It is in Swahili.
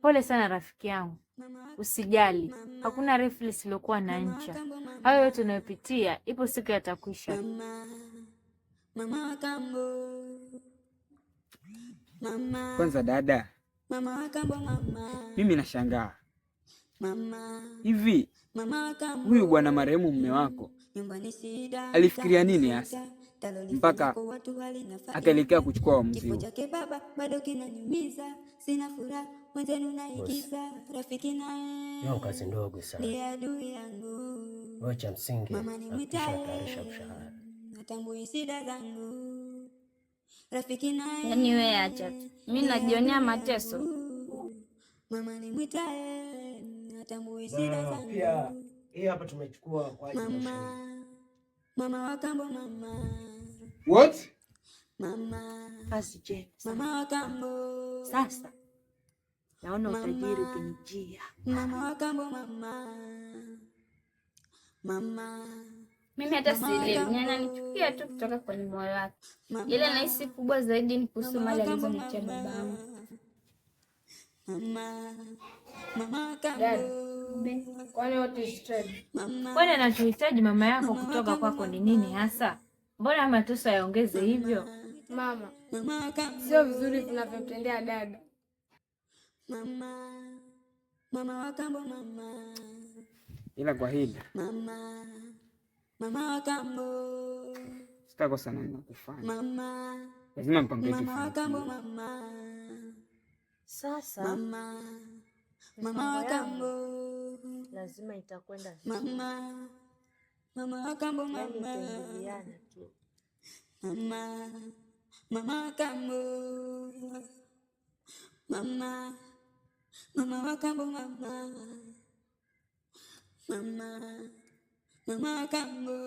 Pole sana rafiki yangu, usijali, hakuna refu lisilokuwa na ncha. Hayo yote unayopitia, ipo siku yatakwisha. Kwanza dada, mimi nashangaa hivi, huyu bwana marehemu mume wako alifikiria nini hasa mpaka akaelekea kuchukua uamuzi huu? Hiyo kazi ndogo sana. Wewe cha msingi tayarisha mshahara. Yaani wewe acha tu, mimi najionea mateso. Pia hii hapa tumechukua kwa ajili ya Mama wa kambo mama. What? Mama. Basi je, Mama wa kambo. sasa naona utajiri ukinijia. Mama wa kambo mama. Mama. Mimi hata sielewi, ananichukia tu kutoka kwenye moyo wake. Ila nahisi kubwa zaidi ni kuhusu mali alizoniachia babangu. Mama. Mama Kwani anachohitaji mama yako kutoka kwako ni nini hasa? Mbona mateso yaongeze hivyo? Mama, sio vizuri tunavyomtendea dada. Mama wa kambo mama. Ila kwa hili Mama wa kambo. sitakosa namna kufanya. Mama. Lazima mpange Mama wa kambo mama. Sasa Mama wa kambo. lazima itakwenda Mama wa kambo mama. tutaingiliana tu. Mama wa kambo. Mama wa kambo mama. Mama wa kambo.